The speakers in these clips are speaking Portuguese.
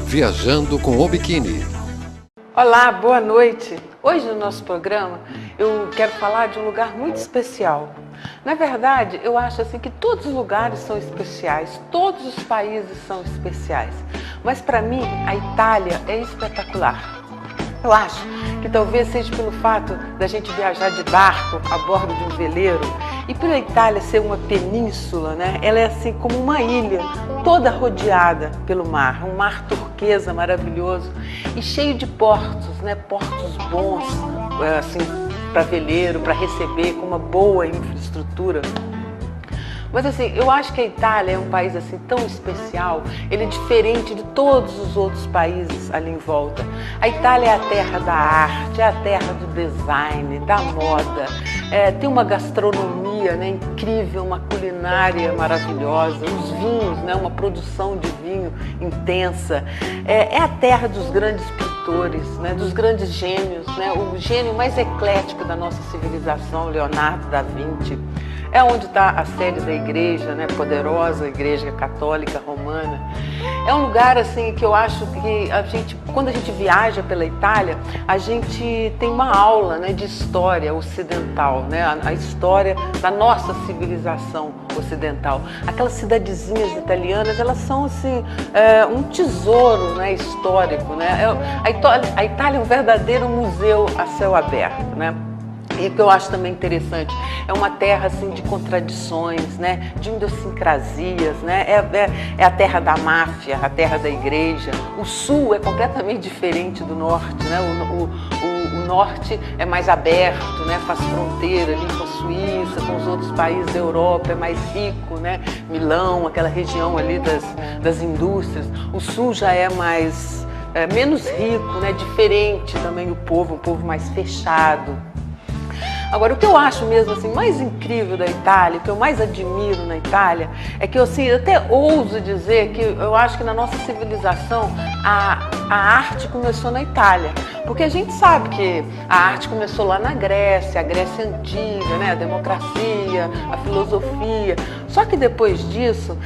Viajando com o Biquíni. Olá, boa noite. Hoje no nosso programa eu quero falar de um lugar muito especial. Na verdade, eu acho assim que todos os lugares são especiais, todos os países são especiais. Mas para mim, a Itália é espetacular. Eu acho que talvez seja pelo fato da gente viajar de barco a bordo de um veleiro e pela Itália ser uma península, né? Ela é assim como uma ilha, toda rodeada pelo mar, um mar turquesa maravilhoso e cheio de portos, né? Portos bons, assim, para veleiro, para receber, com uma boa infraestrutura. Mas assim, eu acho que a Itália é um país assim tão especial, ele é diferente de todos os outros países ali em volta. A Itália é a terra da arte, é a terra do design, da moda, tem uma gastronomia, né, incrível, uma culinária maravilhosa, os vinhos, né, uma produção de vinho intensa. É a terra dos grandes pintores, né, dos grandes gênios, né, o gênio mais eclético da nossa civilização, Leonardo da Vinci. É onde está a sede da igreja, né, poderosa igreja católica romana. É um lugar assim que eu acho que quando a gente viaja pela Itália, a gente tem uma aula, né, de história ocidental, né, a história da nossa civilização ocidental. Aquelas cidadezinhas italianas, elas são assim um tesouro, né, histórico, né. A Itália é um verdadeiro museu a céu aberto, né. E o que eu acho também interessante, é uma terra assim, de contradições, né? De idiosincrasias, né? É a terra da máfia, a terra da igreja. O sul é completamente diferente do norte, né? O norte é mais aberto, né? Faz fronteira ali com a Suíça, com os outros países da Europa, é mais rico, né? Milão, aquela região ali das indústrias. O sul já é menos rico, né? Diferente também o povo, um povo mais fechado. Agora, o que eu acho mesmo assim, mais incrível da Itália, o que eu mais admiro na Itália, é que eu assim, até ouso dizer que eu acho que na nossa civilização a arte começou na Itália. Porque a gente sabe que a arte começou lá na Grécia, a Grécia antiga, né? A democracia, a filosofia. Só que depois disso,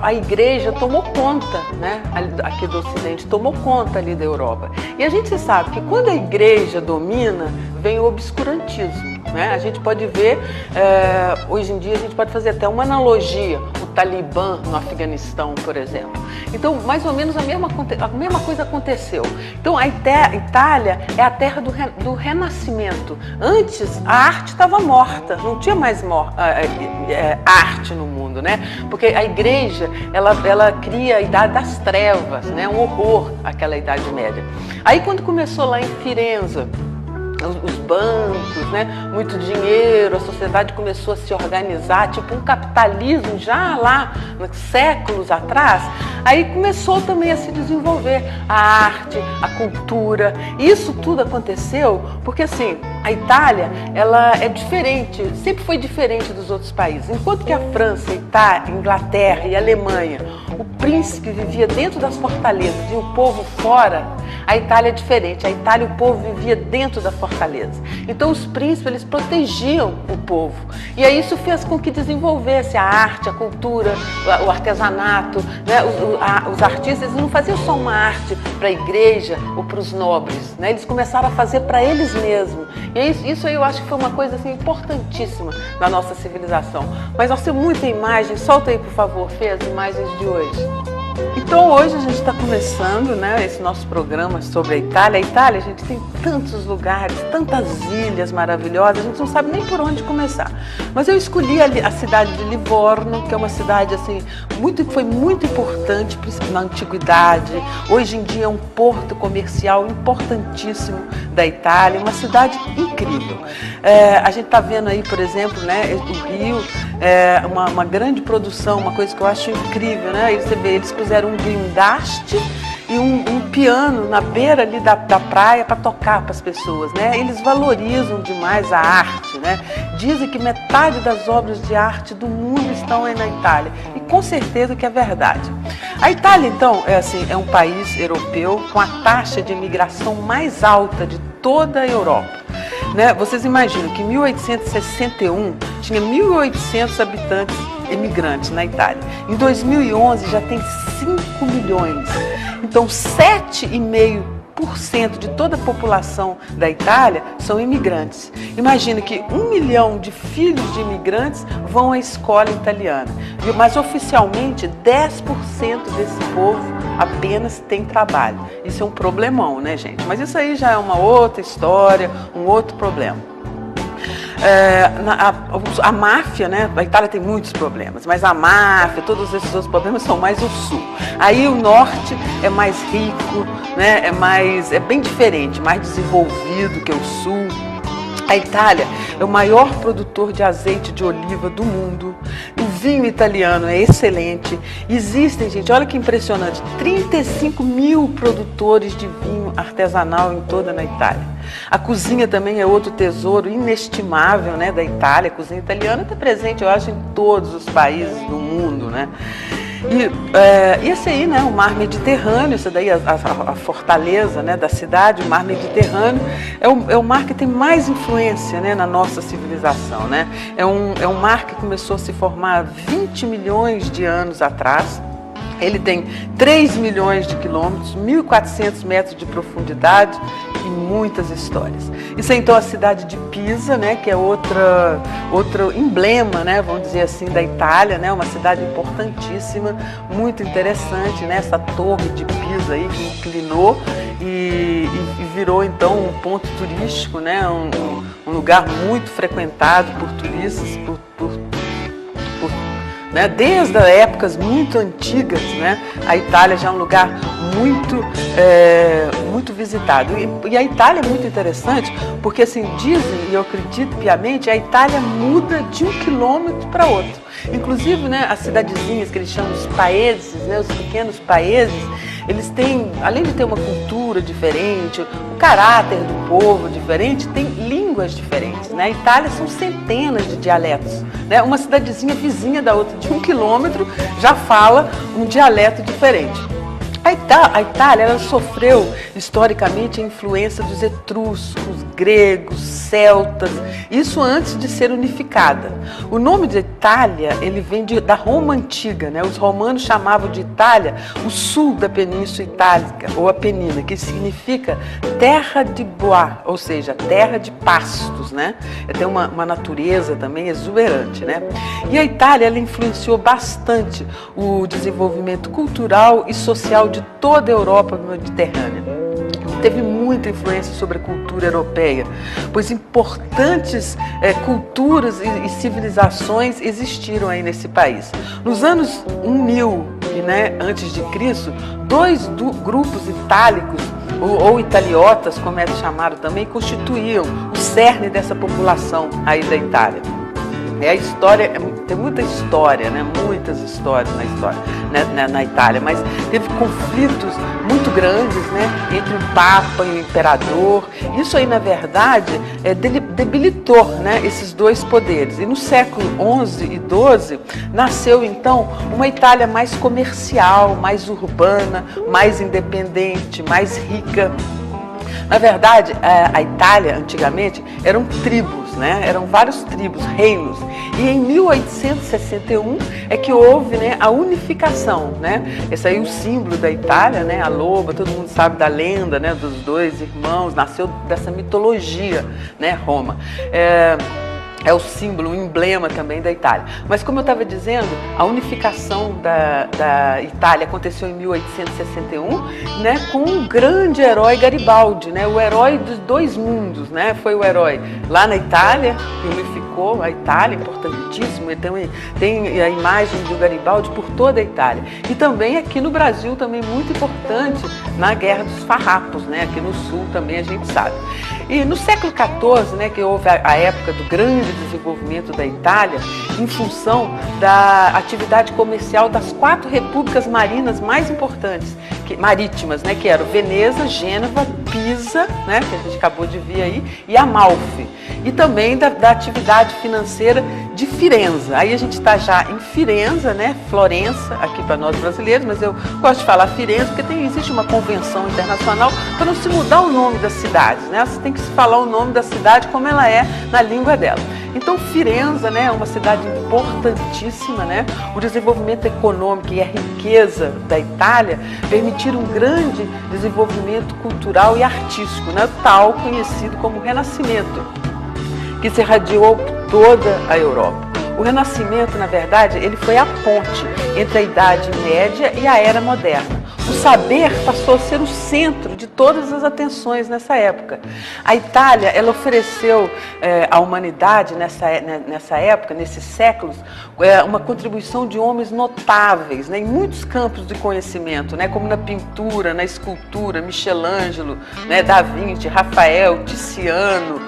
a igreja tomou conta, né? Aqui do Ocidente, tomou conta ali da Europa. E a gente sabe que quando a igreja domina, vem o obscurantismo. Né? A gente pode ver, hoje em dia a gente pode fazer até uma analogia, o Talibã no Afeganistão, por exemplo. Então, mais ou menos a mesma coisa aconteceu. Então, a Itália é a terra do renascimento. Antes, a arte estava morta, não tinha mais arte no mundo, né? Porque a igreja, ela cria a idade das trevas, né? Um horror, aquela Idade Média. Aí, quando começou lá em Firenze, os bancos, né? Muito dinheiro, a sociedade começou a se organizar, tipo um capitalismo já lá, séculos atrás, aí começou também a se desenvolver a arte, a cultura. E isso tudo aconteceu porque assim, a Itália, ela é diferente, sempre foi diferente dos outros países. Enquanto que a França, a Inglaterra e a Alemanha, o príncipe vivia dentro das fortalezas e o povo fora, a Itália é diferente. A Itália, o povo vivia dentro da fortaleza. Então, os príncipes, eles protegiam o povo. E aí isso fez com que desenvolvesse a arte, a cultura, o artesanato, né? Os artistas, eles não faziam só uma arte para a igreja ou para os nobres, né? Eles começaram a fazer para eles mesmos. E isso aí eu acho que foi uma coisa assim, importantíssima na nossa civilização. Mas nós temos muita imagem. Solta aí, por favor, Fê, as imagens de hoje. Então hoje a gente está começando, né, esse nosso programa sobre a Itália. A Itália, a gente tem tantos lugares, tantas ilhas maravilhosas, a gente não sabe nem por onde começar. Mas eu escolhi a cidade de Livorno, que é uma cidade assim, que foi muito importante na antiguidade. Hoje em dia é um porto comercial importantíssimo da Itália, uma cidade incrível. A gente está vendo aí, por exemplo, né, o Rio, uma grande produção, uma coisa que eu acho incrível, né? Aí você vê, eles puseram um guindaste e um piano na beira ali da praia para tocar para as pessoas, né? Eles valorizam demais a arte, né? Dizem que metade das obras de arte do mundo estão aí na Itália, e com certeza que é verdade. A Itália, então, é um país europeu com a taxa de imigração mais alta de toda a Europa. Né? Vocês imaginam que em 1861 tinha 1.800 habitantes imigrantes na Itália. Em 2011 já tem 5 milhões. Então 7,5% de toda a população da Itália são imigrantes. Imagina que 1 milhão de filhos de imigrantes vão à escola italiana, mas oficialmente 10% desse povo apenas tem trabalho. Isso é um problemão, né, gente? Mas isso aí já é uma outra história, um outro problema. A máfia, né? A Itália tem muitos problemas, mas a máfia, todos esses outros problemas são mais o sul. Aí o norte é mais rico, né? É bem diferente, mais desenvolvido que o sul. A Itália é o maior produtor de azeite de oliva do mundo. O vinho italiano é excelente. Existem, gente, olha que impressionante, 35 mil produtores de vinho artesanal em toda a Itália. A cozinha também é outro tesouro inestimável, né, da Itália. A cozinha italiana está presente, eu acho, em todos os países do mundo, né? E esse aí, né, o mar Mediterrâneo, essa daí, a fortaleza, né, da cidade, o mar Mediterrâneo, é o mar que tem mais influência, né, na nossa civilização, né? É um mar que começou a se formar 20 milhões de anos atrás. Ele tem 3 milhões de quilômetros, 1.400 metros de profundidade e muitas histórias. Isso é então a cidade de Pisa, né, que é outro emblema, né, vamos dizer assim, da Itália, né, uma cidade importantíssima, muito interessante, né, essa torre de Pisa aí que inclinou e virou então um ponto turístico, né, um lugar muito frequentado por turistas, né? Desde épocas muito antigas, né? A Itália já é um lugar muito visitado. E a Itália é muito interessante porque, assim, dizem, e eu acredito piamente, a Itália muda de um quilômetro para outro. Inclusive, né, as cidadezinhas que eles chamam os países, né, os pequenos países, eles têm, além de ter uma cultura diferente, o caráter do povo diferente, tem línguas diferentes, né? A Itália são centenas de dialetos, né? Uma cidadezinha vizinha da outra de 1 quilômetro já fala um dialeto diferente. A Itália, ela sofreu historicamente a influência dos etruscos, gregos, celtas, isso antes de ser unificada. O nome de Itália, ele vem da Roma antiga, né? Os romanos chamavam de Itália o sul da Península Itálica, ou Apenina, que significa terra de bois, ou seja, terra de pastos, né? Tem uma natureza também exuberante, né? E a Itália, ela influenciou bastante o desenvolvimento cultural e social de toda a Europa mediterrânea. Teve muita influência sobre a cultura europeia, pois importantes culturas e civilizações existiram aí nesse país. Nos anos 1000, né, antes de Cristo, dois grupos itálicos, ou italiotas, como é chamado também, constituíam o cerne dessa população aí da Itália. A história, tem muita história, né? Muitas histórias na Itália, mas teve conflitos muito grandes, né? Entre o Papa e o Imperador. Isso aí, na verdade, debilitou, né, esses dois poderes. E no século XI e XII, nasceu, então, uma Itália mais comercial, mais urbana, mais independente, mais rica. Na verdade, a Itália, antigamente, eram tribos, né? Eram vários tribos, reinos. E em 1861 é que houve, né, a unificação, né? Esse aí é o símbolo da Itália, né? A loba, todo mundo sabe da lenda, né, dos dois irmãos, nasceu dessa mitologia, né, Roma. É o símbolo, o emblema também da Itália. Mas, como eu estava dizendo, a unificação da Itália aconteceu em 1861, né, com um grande herói, Garibaldi, né, o herói dos dois mundos, né, foi o herói lá na Itália, que unificou a Itália, importantíssimo, então tem a imagem do Garibaldi por toda a Itália. E também aqui no Brasil, também muito importante, na Guerra dos Farrapos, né, aqui no Sul também a gente sabe. E no século XIV, né, que houve a época do grande desenvolvimento da Itália, em função da atividade comercial das 4 repúblicas marinas mais importantes, marítimas, né, que eram Veneza, Gênova, Pisa, né, que a gente acabou de ver aí, e Amalfi. E também da atividade financeira de Firenze. Aí a gente está já em Firenze, né? Florença, aqui para nós brasileiros, mas eu gosto de falar Firenze porque existe uma convenção internacional para não se mudar o nome das cidades, né? Você tem que se falar o nome da cidade como ela é na língua dela. Então Firenze, né, é uma cidade importantíssima, né? O desenvolvimento econômico e a riqueza da Itália permitiram um grande desenvolvimento cultural e artístico, né? Tal conhecido como Renascimento, que se irradiou por toda a Europa. O Renascimento, na verdade, ele foi a ponte entre a Idade Média e a Era Moderna. O saber passou a ser o centro de todas as atenções nessa época. A Itália, ela ofereceu à humanidade nessa época, nesses séculos, uma contribuição de homens notáveis, né, em muitos campos de conhecimento, né, como na pintura, na escultura, Michelangelo, né, Da Vinci, Rafael, Tiziano,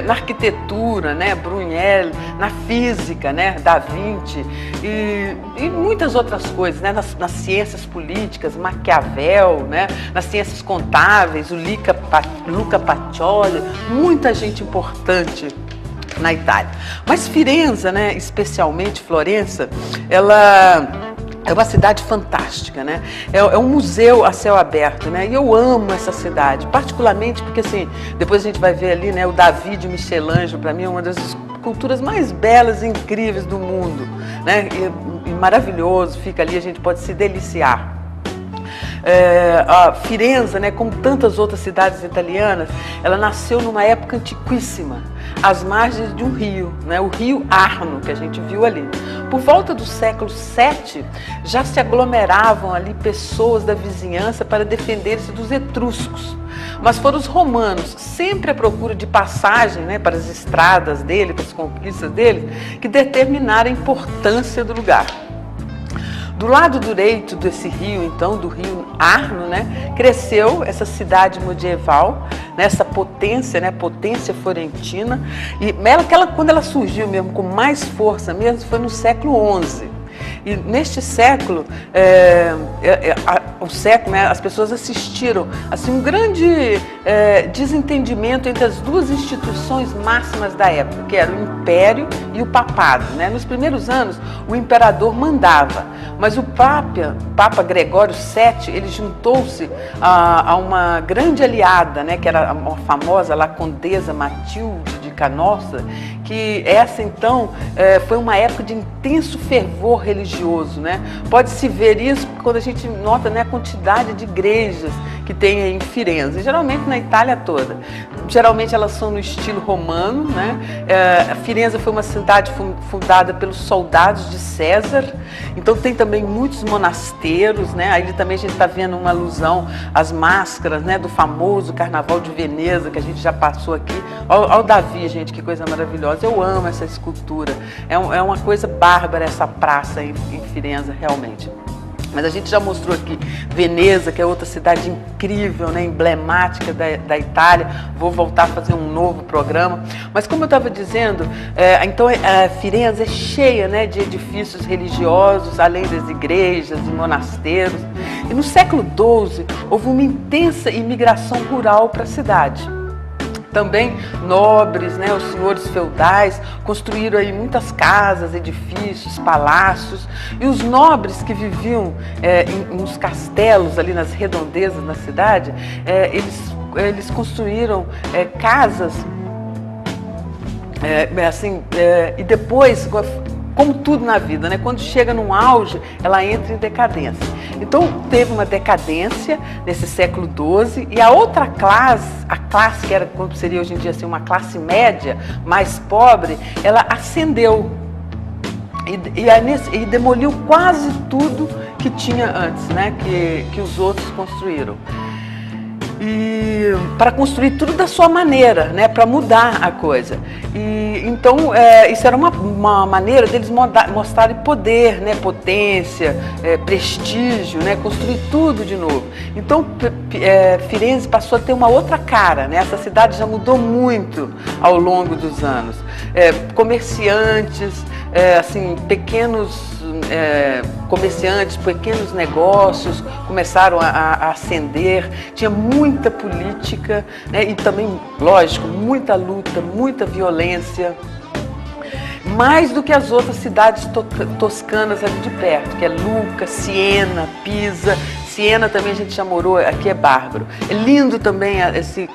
na arquitetura, né, Brunel, na física, né, Da Vinci e muitas outras coisas, né, nas ciências políticas, Maquiavel, né, nas ciências contábeis, o Luca Pacioli, muita gente importante na Itália. Mas Firenze, né, especialmente Florença, ela é uma cidade fantástica, né? É um museu a céu aberto, né? E eu amo essa cidade, particularmente porque, assim, depois a gente vai ver ali, né, o Davi de Michelangelo, para mim é uma das esculturas mais belas e incríveis do mundo, né? E maravilhoso, fica ali, a gente pode se deliciar. A Firenze, né, como tantas outras cidades italianas, ela nasceu numa época antiquíssima, às margens de um rio, né, o rio Arno, que a gente viu ali. Por volta do século VII, já se aglomeravam ali pessoas da vizinhança para defender-se dos etruscos. Mas foram os romanos, sempre à procura de passagem, né, para as estradas dele, para as conquistas dele, que determinaram a importância do lugar. Do lado direito desse rio, então, do rio Arno, né, cresceu essa cidade medieval, né, essa potência, né, potência florentina, e quando ela surgiu mesmo com mais força mesmo, foi no século XI. E neste século, né, as pessoas assistiram assim, um grande desentendimento entre as duas instituições máximas da época, que era o Império e o Papado, né? Nos primeiros anos, o imperador mandava, mas o Papa Gregório VII, ele juntou-se a uma grande aliada, né, que era a famosa Condesa Matilde de Canossa, que essa então foi uma época de intenso fervor religioso, né? Pode-se ver isso quando a gente nota, né, a quantidade de igrejas que tem aí em Firenze, geralmente na Itália toda. Geralmente elas são no estilo romano, né? Firenze foi uma cidade fundada pelos soldados de César, então tem também muitos monasteiros, né? Aí também a gente está vendo uma alusão às máscaras, né, do famoso Carnaval de Veneza, que a gente já passou aqui. Olha o Davi, gente, que coisa maravilhosa. Eu amo essa escultura. É uma coisa bárbara essa praça em Firenze, realmente. Mas a gente já mostrou aqui Veneza, que é outra cidade incrível, né, emblemática da Itália. Vou voltar a fazer um novo programa. Mas como eu estava dizendo, então Firenze é cheia, né, de edifícios religiosos, além das igrejas e monasteiros. E no século XII houve uma intensa imigração rural para a cidade. Também nobres, né, os senhores feudais construíram aí muitas casas, edifícios, palácios, e os nobres que viviam nos castelos ali nas redondezas da cidade, eles construíram casas e depois, como tudo na vida, né, quando chega num auge, ela entra em decadência. Então teve uma decadência nesse século XII, e a outra classe, a classe que era, como seria hoje em dia assim, uma classe média, mais pobre, ela ascendeu e demoliu quase tudo que tinha antes, né, que os outros construíram. E para construir tudo da sua maneira, né, para mudar a coisa. E então isso era uma maneira deles mostrarem poder, né, potência, prestígio, né, construir tudo de novo. Então Firenze passou a ter uma outra cara, né? Essa cidade já mudou muito ao longo dos anos. Comerciantes, assim, pequenos comerciantes, pequenos negócios começaram a ascender, tinha muita política, né, e também, lógico, muita luta, muita violência. mais do que as outras cidades toscanas ali de perto, que é Lucca, Siena, Pisa. Siena também a gente já morou, aqui é bárbaro. É lindo também esse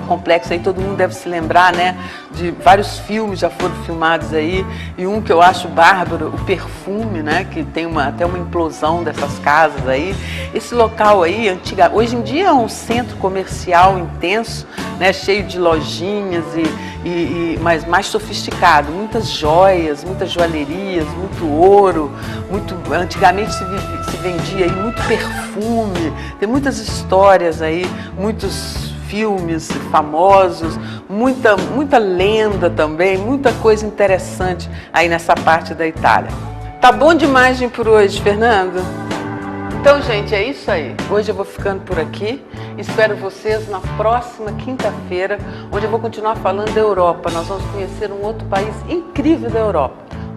complexo aí, todo mundo deve se lembrar, né? De vários filmes já foram filmados aí, e um que eu acho bárbaro, o Perfume, né? Que tem até uma implosão dessas casas aí. Esse local aí, hoje em dia é um centro comercial intenso, né? Cheio de lojinhas mas mais sofisticado, muitas joias, muitas joalherias, muito ouro, antigamente se vendia aí muito perfume, tem muitas histórias aí, muitos filmes famosos, muita lenda também, muita coisa interessante aí nessa parte da Itália. Tá bom de imagem por hoje, Fernando? Então, gente, é isso aí. Hoje eu vou ficando por aqui. Espero vocês na próxima quinta-feira, onde eu vou continuar falando da Europa. Nós vamos conhecer um outro país incrível da Europa.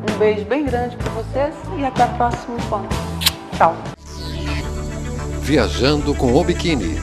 Um beijo bem grande para vocês e até o próximo encontro. Tchau. Viajando com o Biquíni.